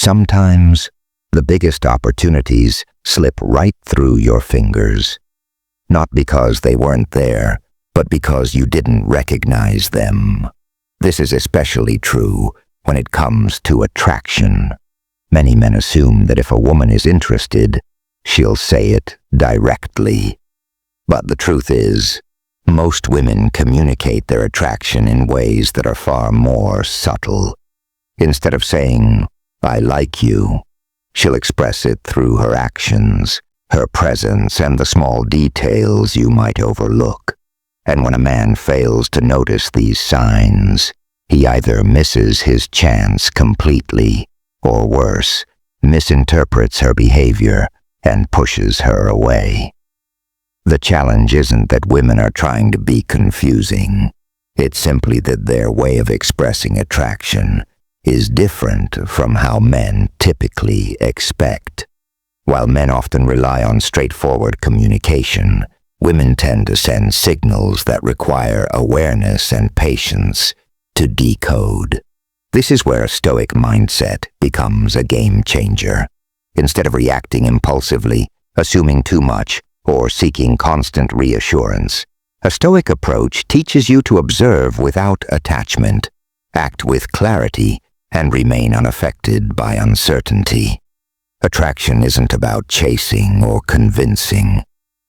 Sometimes, the biggest opportunities slip right through your fingers, not because they weren't there, but because you didn't recognize them. This is especially true when it comes to attraction. Many men assume that if a woman is interested, she'll say it directly. But the truth is, most women communicate their attraction in ways that are far more subtle. Instead of saying, "I like you," she'll express it through her actions, her presence, and the small details you might overlook. And when a man fails to notice these signs, he either misses his chance completely, or worse, misinterprets her behavior and pushes her away. The challenge isn't that women are trying to be confusing. It's simply that their way of expressing attraction is different from how men typically expect. While men often rely on straightforward communication, women tend to send signals that require awareness and patience to decode. This is where a Stoic mindset becomes a game changer. Instead of reacting impulsively, assuming too much, or seeking constant reassurance, a Stoic approach teaches you to observe without attachment, act with clarity, and remain unaffected by uncertainty. Attraction isn't about chasing or convincing.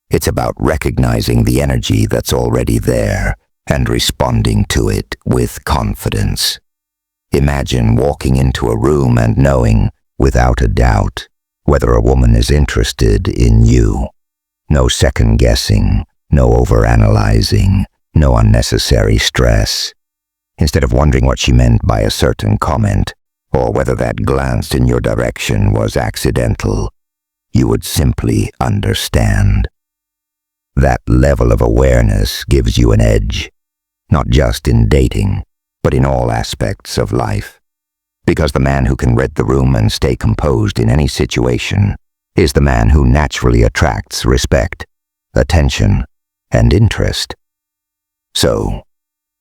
It's about recognizing the energy that's already there and responding to it with confidence. Imagine walking into a room and knowing, without a doubt, whether a woman is interested in you. No second-guessing, no overanalyzing, no unnecessary stress. Instead of wondering what she meant by a certain comment, or whether that glance in your direction was accidental, you would simply understand. That level of awareness gives you an edge, not just in dating, but in all aspects of life. Because the man who can read the room and stay composed in any situation is the man who naturally attracts respect, attention, and interest. So,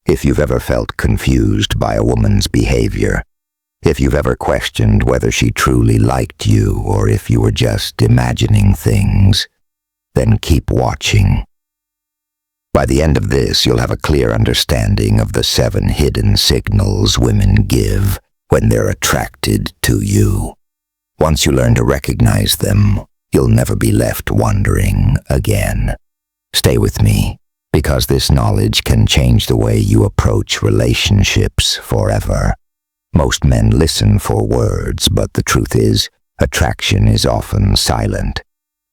if you've ever felt confused by a woman's behavior, if you've ever questioned whether she truly liked you or if you were just imagining things, then keep watching. By the end of this, you'll have a clear understanding of the 7 hidden signals women give when they're attracted to you. Once you learn to recognize them, you'll never be left wondering again. Stay with me, because this knowledge can change the way you approach relationships forever. Most men listen for words, but the truth is, attraction is often silent.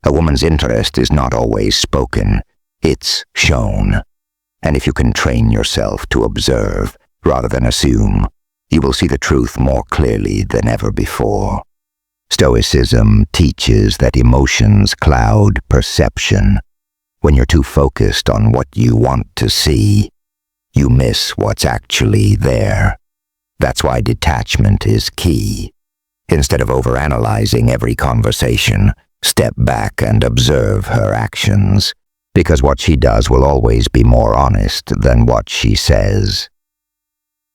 A woman's interest is not always spoken, it's shown. And if you can train yourself to observe rather than assume, you will see the truth more clearly than ever before. Stoicism teaches that emotions cloud perception. When you're too focused on what you want to see, you miss what's actually there. That's why detachment is key. Instead of overanalyzing every conversation, step back and observe her actions, because what she does will always be more honest than what she says.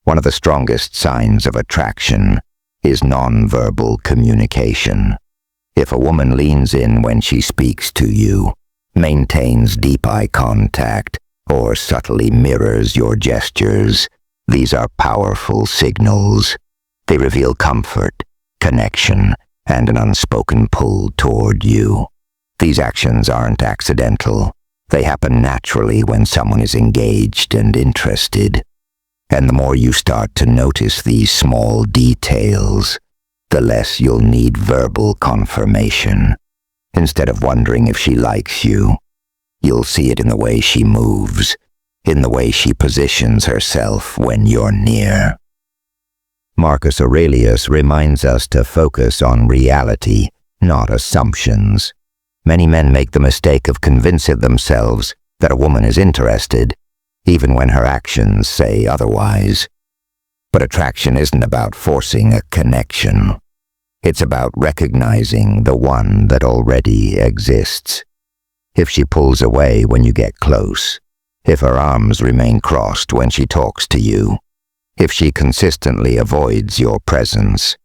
One of the strongest signs of attraction is nonverbal communication. If a woman leans in when she speaks to you, maintains deep eye contact, or subtly mirrors your gestures, these are powerful signals. They reveal comfort, connection, and an unspoken pull toward you. These actions aren't accidental. They happen naturally when someone is engaged and interested. And the more you start to notice these small details, the less you'll need verbal confirmation. Instead of wondering if she likes you, you'll see it in the way she moves, in the way she positions herself when you're near. Marcus Aurelius reminds us to focus on reality, not assumptions. Many men make the mistake of convincing themselves that a woman is interested, even when her actions say otherwise. But attraction isn't about forcing a connection. It's about recognizing the one that already exists. If she pulls away when you get close, if her arms remain crossed when she talks to you, if she consistently avoids your presence,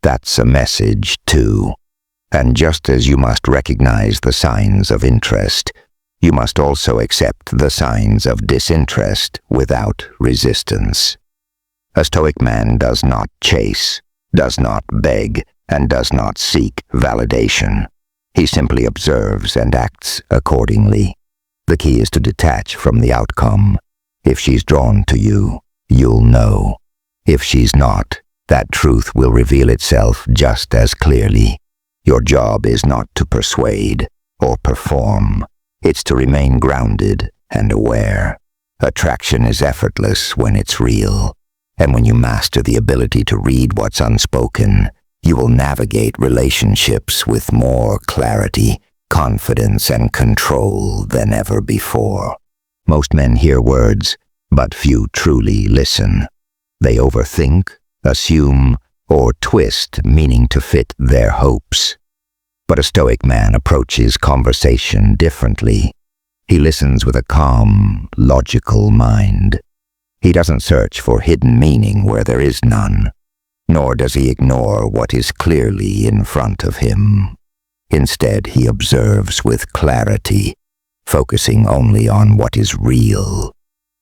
That's a message, too. And just as you must recognize the signs of interest, you must also accept the signs of disinterest without resistance. A Stoic man does not chase, does not beg, and does not seek validation. He simply observes and acts accordingly. The key is to detach from the outcome. If she's drawn to you, you'll know. If she's not, that truth will reveal itself just as clearly. Your job is not to persuade or perform. It's to remain grounded and aware. Attraction is effortless when it's real. And when you master the ability to read what's unspoken, you will navigate relationships with more clarity, confidence, and control than ever before. Most men hear words, but few truly listen. They overthink, assume, or twist meaning to fit their hopes. But a Stoic man approaches conversation differently. He listens with a calm, logical mind. He doesn't search for hidden meaning where there is none, nor does he ignore what is clearly in front of him. Instead, he observes with clarity, focusing only on what is real.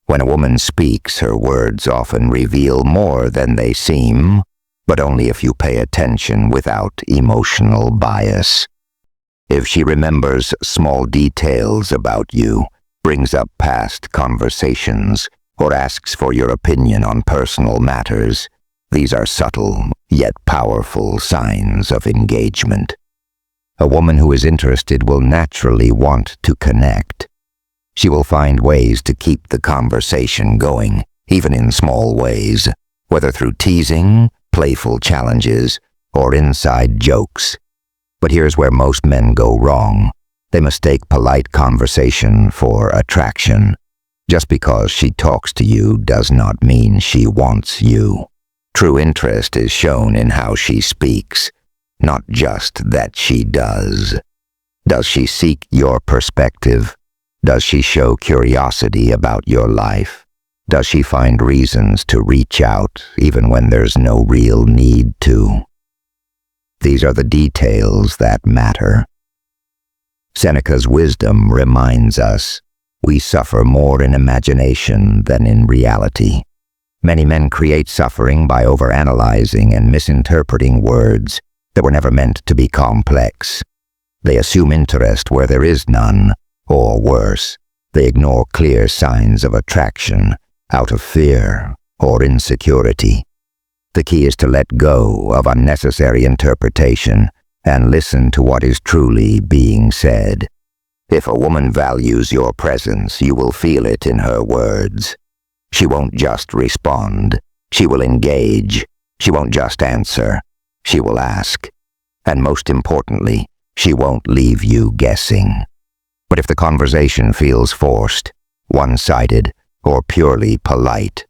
When a woman speaks, her words often reveal more than they seem, but only if you pay attention without emotional bias. If she remembers small details about you, brings up past conversations, or asks for your opinion on personal matters, these are subtle, yet powerful signs of engagement. A woman who is interested will naturally want to connect. She will find ways to keep the conversation going, even in small ways, whether through teasing, playful challenges, or inside jokes. But here's where most men go wrong. They mistake polite conversation for attraction. Just because she talks to you does not mean she wants you. True interest is shown in how she speaks, not just that she does. Does she seek your perspective? Does she show curiosity about your life? Does she find reasons to reach out even when there's no real need to? These are the details that matter. Seneca's wisdom reminds us, we suffer more in imagination than in reality. Many men create suffering by overanalyzing and misinterpreting words that were never meant to be complex. They assume interest where there is none, or worse, they ignore clear signs of attraction out of fear or insecurity. The key is to let go of unnecessary interpretation and listen to what is truly being said. If a woman values your presence, you will feel it in her words. She won't just respond. She will engage. She won't just answer. She will ask. And most importantly, she won't leave you guessing. But if the conversation feels forced, one-sided, or purely polite,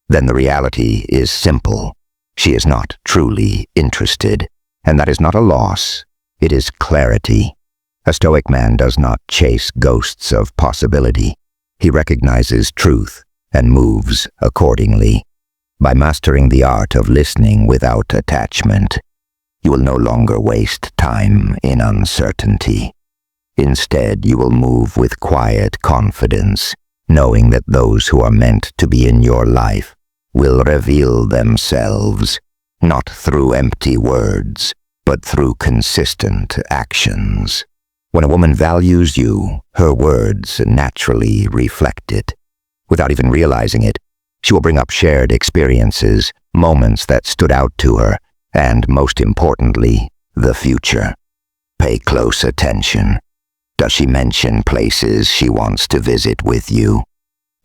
then the reality is simple. She is not truly interested, and that is not a loss. It is clarity. A Stoic man does not chase ghosts of possibility. He recognizes truth and moves accordingly. By mastering the art of listening without attachment, you will no longer waste time in uncertainty. Instead, you will move with quiet confidence, knowing that those who are meant to be in your life will reveal themselves, not through empty words, but through consistent actions. When a woman values you, her words naturally reflect it. Without even realizing it, she will bring up shared experiences, moments that stood out to her, and most importantly, the future. Pay close attention. Does she mention places she wants to visit with you?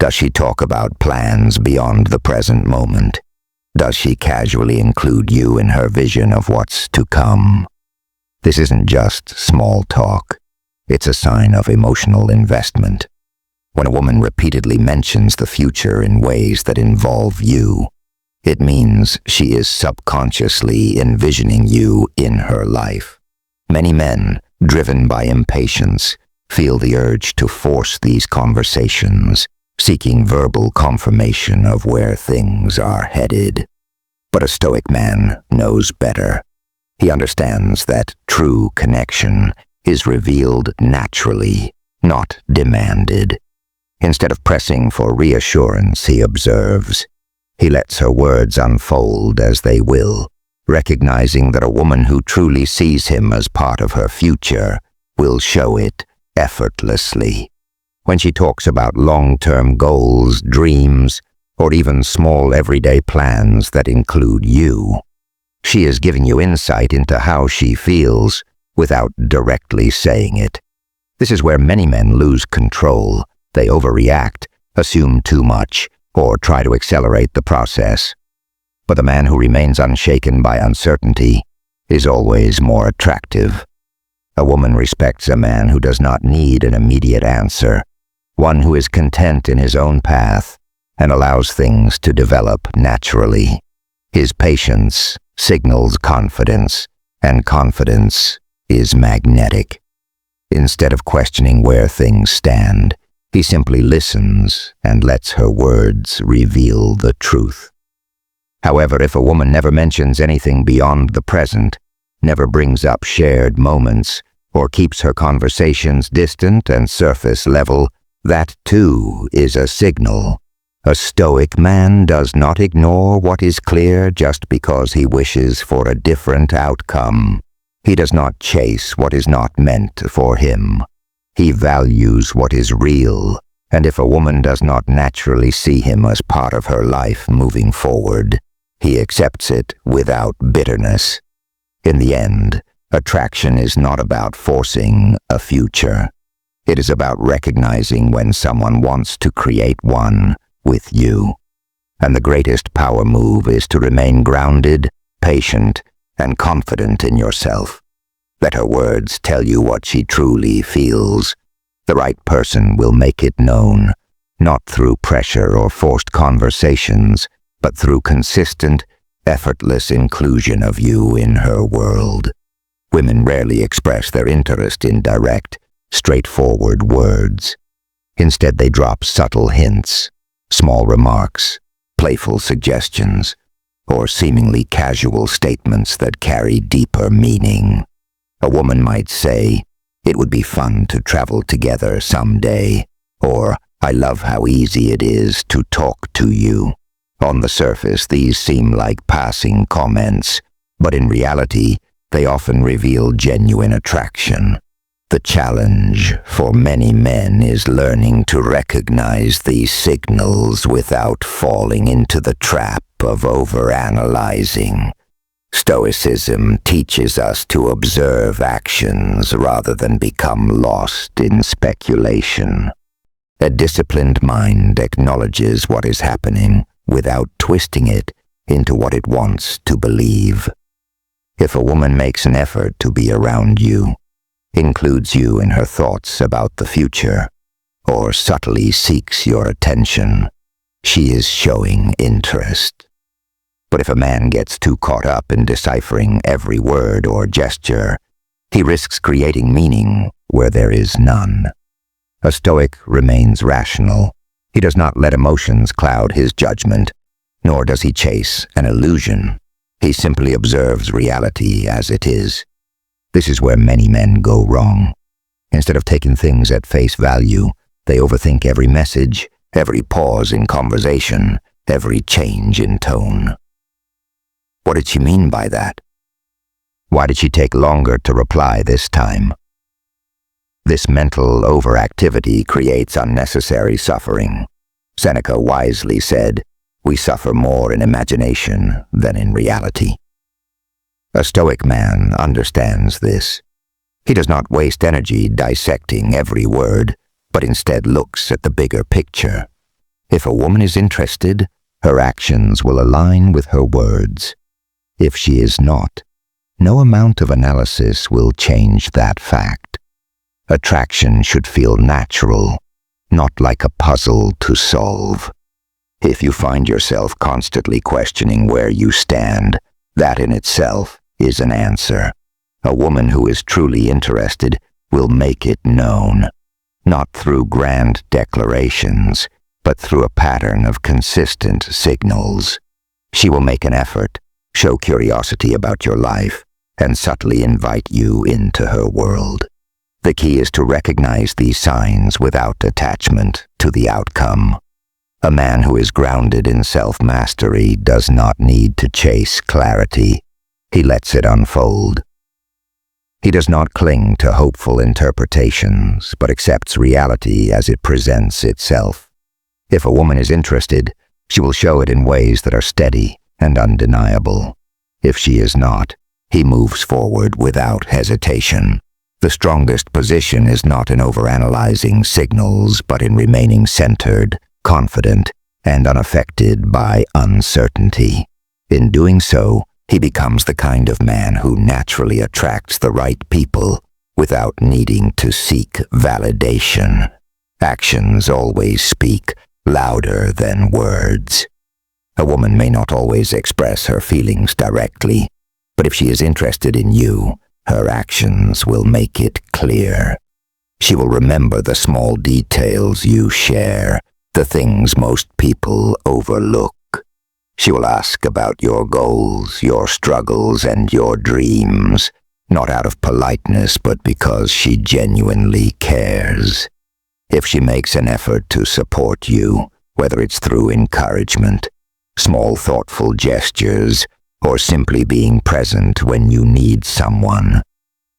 Does she talk about plans beyond the present moment? Does she casually include you in her vision of what's to come? This isn't just small talk. It's a sign of emotional investment. When a woman repeatedly mentions the future in ways that involve you, it means she is subconsciously envisioning you in her life. Many men, driven by impatience, feel the urge to force these conversations, seeking verbal confirmation of where things are headed. But a Stoic man knows better. He understands that true connection is revealed naturally, not demanded. Instead of pressing for reassurance, he observes. He lets her words unfold as they will, recognizing that a woman who truly sees him as part of her future will show it effortlessly. When she talks about long-term goals, dreams, or even small everyday plans that include you, she is giving you insight into how she feels without directly saying it. This is where many men lose control. They overreact, assume too much, or try to accelerate the process. But the man who remains unshaken by uncertainty is always more attractive. A woman respects a man who does not need an immediate answer, one who is content in his own path and allows things to develop naturally. His patience signals confidence, and confidence is magnetic. Instead of questioning where things stand, he simply listens and lets her words reveal the truth. However, if a woman never mentions anything beyond the present, never brings up shared moments, or keeps her conversations distant and surface level, that too is a signal. A Stoic man does not ignore what is clear just because he wishes for a different outcome. He does not chase what is not meant for him. He values what is real, and if a woman does not naturally see him as part of her life moving forward, he accepts it without bitterness. In the end, attraction is not about forcing a future. It is about recognizing when someone wants to create one with you. And the greatest power move is to remain grounded, patient, and confident in yourself. Let her words tell you what she truly feels. The right person will make it known, not through pressure or forced conversations, but through consistent, effortless inclusion of you in her world. Women rarely express their interest in direct, straightforward words. Instead, they drop subtle hints, small remarks, playful suggestions, or seemingly casual statements that carry deeper meaning. A woman might say, "It would be fun to travel together someday," or "I love how easy it is to talk to you." On the surface, these seem like passing comments, but in reality, they often reveal genuine attraction. The challenge for many men is learning to recognize these signals without falling into the trap of overanalyzing. Stoicism teaches us to observe actions rather than become lost in speculation. A disciplined mind acknowledges what is happening without twisting it into what it wants to believe. If a woman makes an effort to be around you, includes you in her thoughts about the future, or subtly seeks your attention, she is showing interest. But if a man gets too caught up in deciphering every word or gesture, he risks creating meaning where there is none. A Stoic remains rational. He does not let emotions cloud his judgment, nor does he chase an illusion. He simply observes reality as it is. This is where many men go wrong. Instead of taking things at face value, they overthink every message, every pause in conversation, every change in tone. What did she mean by that? Why did she take longer to reply this time? This mental overactivity creates unnecessary suffering. Seneca wisely said, "We suffer more in imagination than in reality." A Stoic man understands this. He does not waste energy dissecting every word, but instead looks at the bigger picture. If a woman is interested, her actions will align with her words. If she is not, no amount of analysis will change that fact. Attraction should feel natural, not like a puzzle to solve. If you find yourself constantly questioning where you stand, that in itself is an answer. A woman who is truly interested will make it known, not through grand declarations, but through a pattern of consistent signals. She will make an effort, show curiosity about your life, and subtly invite you into her world. The key is to recognize these signs without attachment to the outcome. A man who is grounded in self-mastery does not need to chase clarity. He lets it unfold. He does not cling to hopeful interpretations, but accepts reality as it presents itself. If a woman is interested, she will show it in ways that are steady and undeniable. If she is not, he moves forward without hesitation. The strongest position is not in overanalyzing signals, but in remaining centered, confident, and unaffected by uncertainty. In doing so, he becomes the kind of man who naturally attracts the right people without needing to seek validation. Actions always speak louder than words. A woman may not always express her feelings directly, but if she is interested in you, her actions will make it clear. She will remember the small details you share, the things most people overlook. She will ask about your goals, your struggles, and your dreams, not out of politeness, but because she genuinely cares. If she makes an effort to support you, whether it's through encouragement, small thoughtful gestures, or simply being present when you need someone,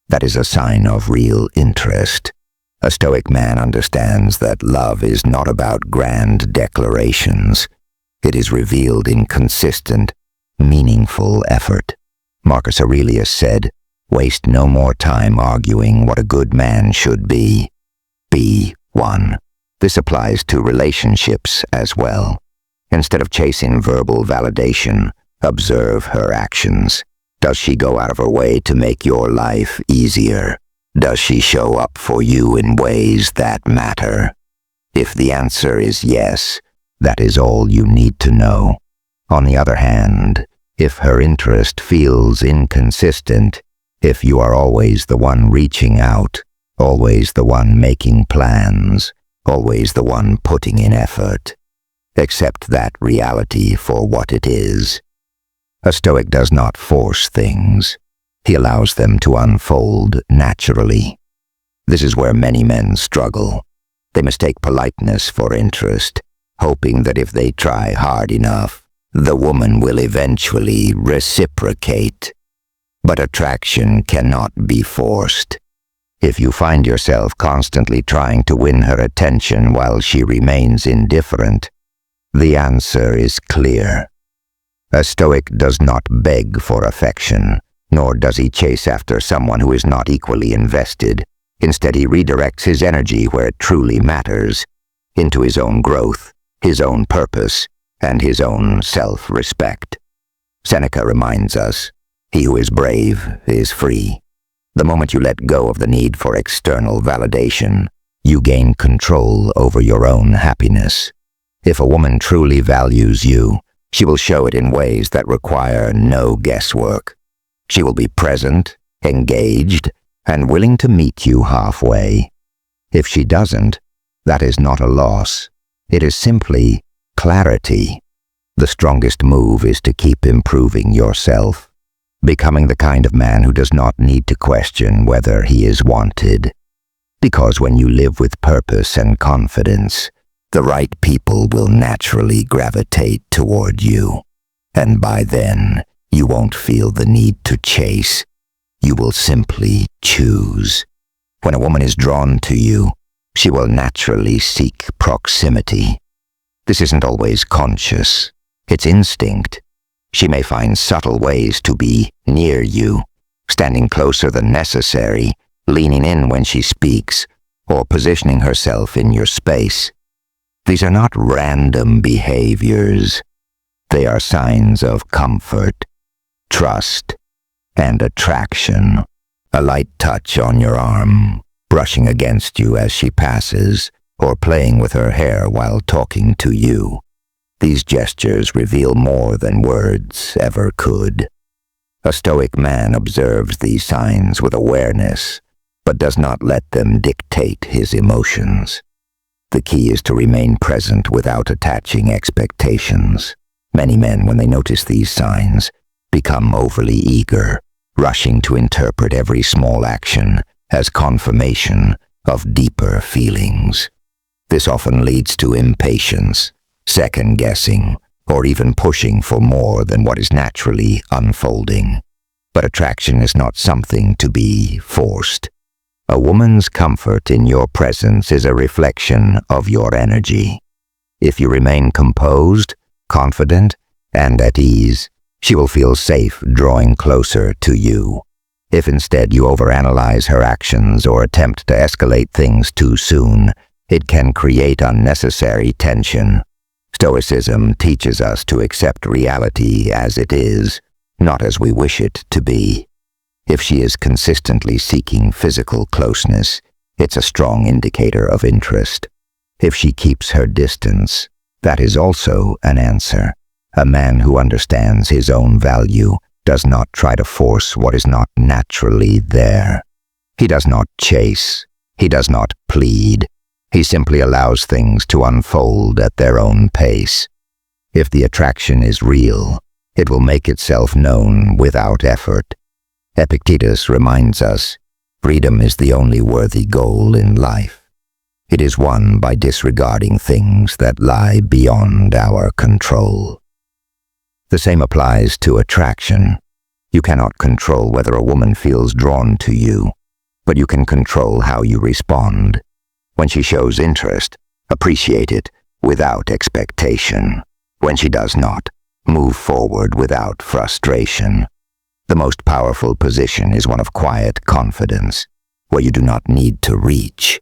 that is a sign of real interest. A Stoic man understands that love is not about grand declarations. It is revealed in consistent, meaningful effort. Marcus Aurelius said, "Waste no more time arguing what a good man should be. Be one." This applies to relationships as well. Instead of chasing verbal validation, observe her actions. Does she go out of her way to make your life easier? Does she show up for you in ways that matter? If the answer is yes, that is all you need to know. On the other hand, if her interest feels inconsistent, if you are always the one reaching out, always the one making plans, always the one putting in effort, accept that reality for what it is. A Stoic does not force things. He allows them to unfold naturally. This is where many men struggle. They mistake politeness for interest, hoping that if they try hard enough, the woman will eventually reciprocate. But attraction cannot be forced. If you find yourself constantly trying to win her attention while she remains indifferent, the answer is clear. A Stoic does not beg for affection, nor does he chase after someone who is not equally invested. Instead, he redirects his energy where it truly matters, into his own growth, his own purpose, and his own self-respect. Seneca reminds us, "He who is brave is free." The moment you let go of the need for external validation, you gain control over your own happiness. If a woman truly values you, she will show it in ways that require no guesswork. She will be present, engaged, and willing to meet you halfway. If she doesn't, that is not a loss. It is simply clarity. The strongest move is to keep improving yourself, becoming the kind of man who does not need to question whether he is wanted. Because when you live with purpose and confidence, the right people will naturally gravitate toward you. And by then, you won't feel the need to chase. You will simply choose. When a woman is drawn to you, she will naturally seek proximity. This isn't always conscious. It's instinct. She may find subtle ways to be near you, standing closer than necessary, leaning in when she speaks, or positioning herself in your space. These are not random behaviors. They are signs of comfort, trust, and attraction. A light touch on your arm, brushing against you as she passes, or playing with her hair while talking to you. These gestures reveal more than words ever could. A Stoic man observes these signs with awareness, but does not let them dictate his emotions. The key is to remain present without attaching expectations. Many men, when they notice these signs, become overly eager, rushing to interpret every small action as confirmation of deeper feelings. This often leads to impatience, second-guessing, or even pushing for more than what is naturally unfolding. But attraction is not something to be forced. A woman's comfort in your presence is a reflection of your energy. If you remain composed, confident, and at ease, she will feel safe drawing closer to you. If instead you overanalyze her actions or attempt to escalate things too soon, it can create unnecessary tension. Stoicism teaches us to accept reality as it is, not as we wish it to be. If she is consistently seeking physical closeness, it's a strong indicator of interest. If she keeps her distance, that is also an answer. A man who understands his own value does not try to force what is not naturally there. He does not chase. He does not plead. He simply allows things to unfold at their own pace. If the attraction is real, it will make itself known without effort. Epictetus reminds us, freedom is the only worthy goal in life. It is won by disregarding things that lie beyond our control. The same applies to attraction. You cannot control whether a woman feels drawn to you, but you can control how you respond. When she shows interest, appreciate it without expectation. When she does not, move forward without frustration. The most powerful position is one of quiet confidence, where you do not need to reach.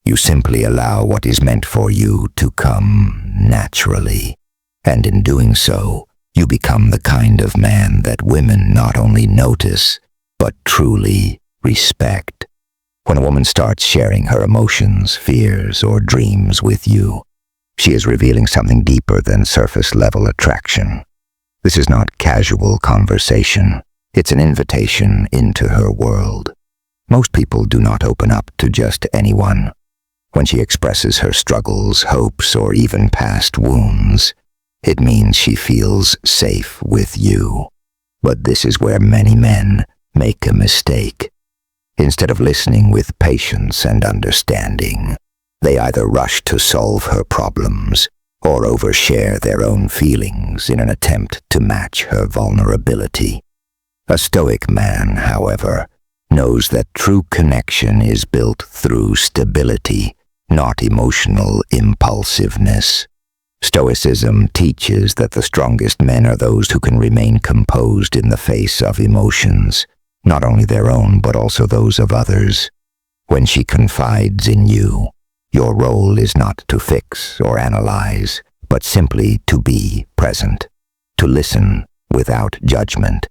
You simply allow what is meant for you to come naturally, and in doing so, you become the kind of man that women not only notice, but truly respect. When a woman starts sharing her emotions, fears, or dreams with you, she is revealing something deeper than surface-level attraction. This is not casual conversation. It's an invitation into her world. Most people do not open up to just anyone. When she expresses her struggles, hopes, or even past wounds, it means she feels safe with you. But this is where many men make a mistake. Instead of listening with patience and understanding, they either rush to solve her problems or overshare their own feelings in an attempt to match her vulnerability. A Stoic man, however, knows that true connection is built through stability, not emotional impulsiveness. Stoicism teaches that the strongest men are those who can remain composed in the face of emotions, not only their own but also those of others. When she confides in you, your role is not to fix or analyze, but simply to be present, to listen without judgment,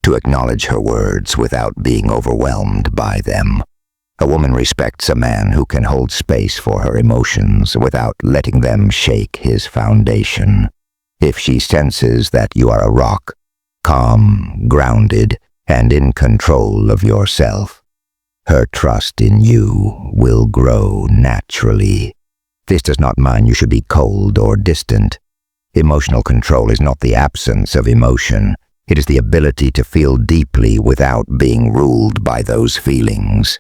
to acknowledge her words without being overwhelmed by them. A woman respects a man who can hold space for her emotions without letting them shake his foundation. If she senses that you are a rock, calm, grounded, and in control of yourself, her trust in you will grow naturally. This does not mean you should be cold or distant. Emotional control is not the absence of emotion. It is the ability to feel deeply without being ruled by those feelings.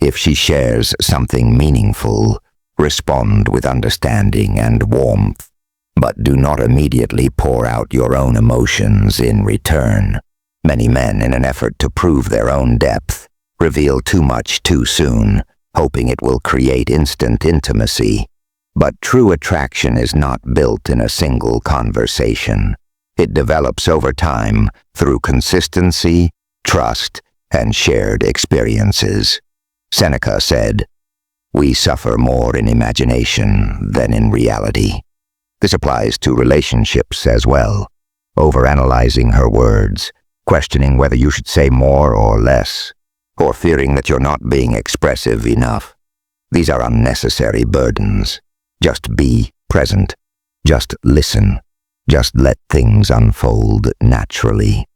If she shares something meaningful, respond with understanding and warmth, but do not immediately pour out your own emotions in return. Many men, in an effort to prove their own depth, reveal too much too soon, hoping it will create instant intimacy. But true attraction is not built in a single conversation. It develops over time through consistency, trust, and shared experiences. Seneca said, "We suffer more in imagination than in reality." This applies to relationships as well. Overanalyzing her words, questioning whether you should say more or less, or fearing that you're not being expressive enough. These are unnecessary burdens. Just be present. Just listen. Just let things unfold naturally.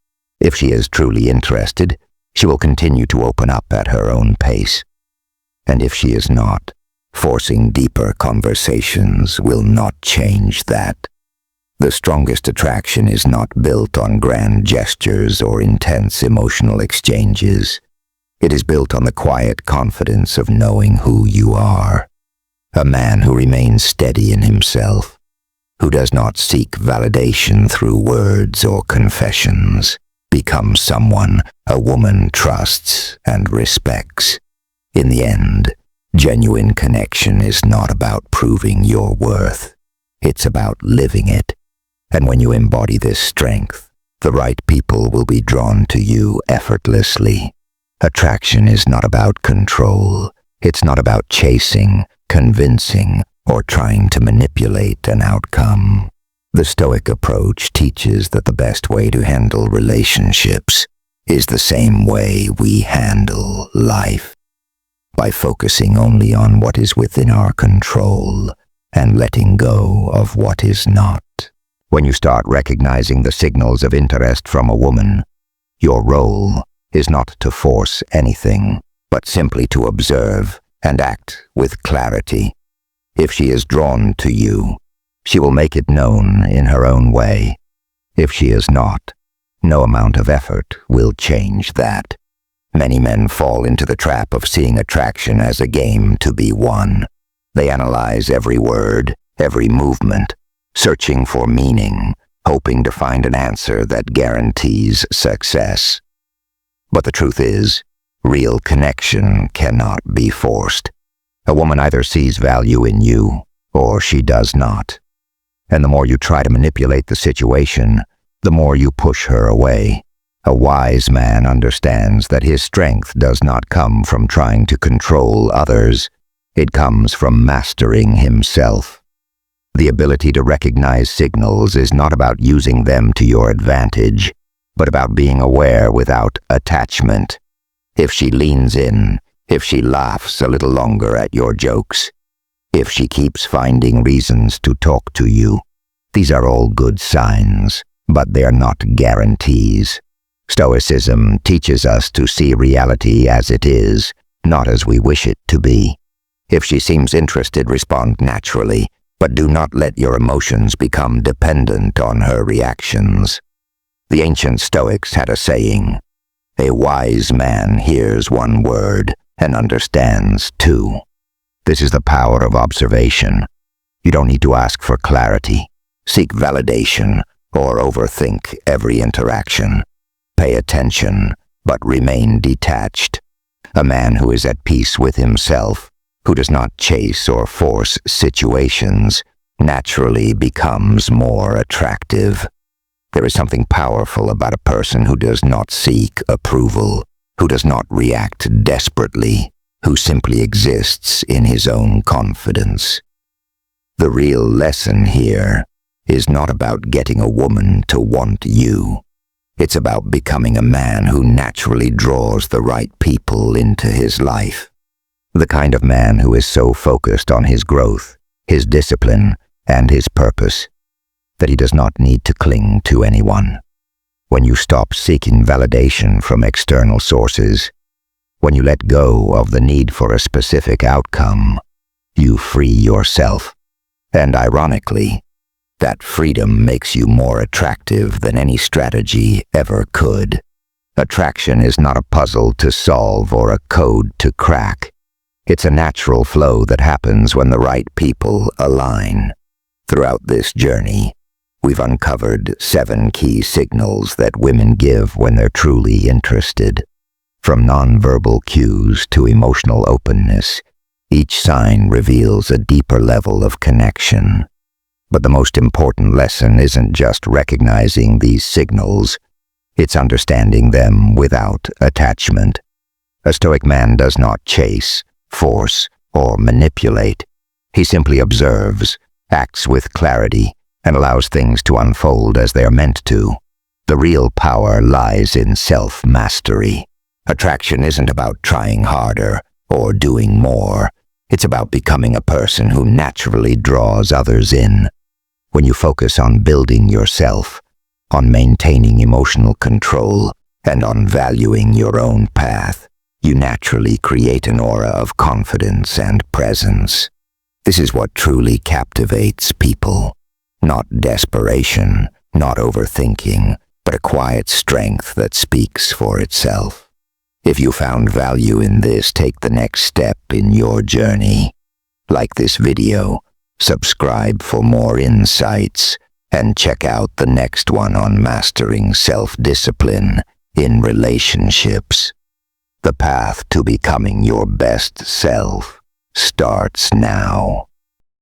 If she is truly interested, she will continue to open up at her own pace. And if she is not, forcing deeper conversations will not change that. The strongest attraction is not built on grand gestures or intense emotional exchanges. It is built on the quiet confidence of knowing who you are. A man who remains steady in himself, who does not seek validation through words or confessions, becomes someone a woman trusts and respects. In the end, genuine connection is not about proving your worth. It's about living it. And when you embody this strength, the right people will be drawn to you effortlessly. Attraction is not about control. It's not about chasing, convincing, or trying to manipulate an outcome. The Stoic approach teaches that the best way to handle relationships is the same way we handle life, by focusing only on what is within our control and letting go of what is not. When you start recognizing the signals of interest from a woman, your role is not to force anything, but simply to observe and act with clarity. If she is drawn to you, she will make it known in her own way. If she is not, no amount of effort will change that. Many men fall into the trap of seeing attraction as a game to be won. They analyze every word, every movement, searching for meaning, hoping to find an answer that guarantees success. But the truth is, real connection cannot be forced. A woman either sees value in you, or she does not. And the more you try to manipulate the situation, the more you push her away. A wise man understands that his strength does not come from trying to control others. It comes from mastering himself. The ability to recognize signals is not about using them to your advantage, but about being aware without attachment. If she leans in, if she laughs a little longer at your jokes, if she keeps finding reasons to talk to you, these are all good signs, but they are not guarantees. Stoicism teaches us to see reality as it is, not as we wish it to be. If she seems interested, respond naturally, but do not let your emotions become dependent on her reactions. The ancient Stoics had a saying, "A wise man hears one word and understands two." This is the power of observation. You don't need to ask for clarity, seek validation, or overthink every interaction. Pay attention, but remain detached. A man who is at peace with himself, who does not chase or force situations, naturally becomes more attractive. There is something powerful about a person who does not seek approval, who does not react desperately, who simply exists in his own confidence. The real lesson here is not about getting a woman to want you. It's about becoming a man who naturally draws the right people into his life. The kind of man who is so focused on his growth, his discipline, and his purpose, that he does not need to cling to anyone. When you stop seeking validation from external sources, when you let go of the need for a specific outcome, you free yourself. And ironically, that freedom makes you more attractive than any strategy ever could. Attraction is not a puzzle to solve or a code to crack. It's a natural flow that happens when the right people align. Throughout this journey, we've uncovered 7 key signals that women give when they're truly interested. From nonverbal cues to emotional openness, each sign reveals a deeper level of connection. But the most important lesson isn't just recognizing these signals, it's understanding them without attachment. A Stoic man does not chase, force, or manipulate. He simply observes, acts with clarity, and allows things to unfold as they are meant to. The real power lies in self-mastery. Attraction isn't about trying harder or doing more. It's about becoming a person who naturally draws others in. When you focus on building yourself, on maintaining emotional control, and on valuing your own path, you naturally create an aura of confidence and presence. This is what truly captivates people. Not desperation, not overthinking, but a quiet strength that speaks for itself. If you found value in this, take the next step in your journey. Like this video, subscribe for more insights, and check out the next one on mastering self-discipline in relationships. The path to becoming your best self starts now.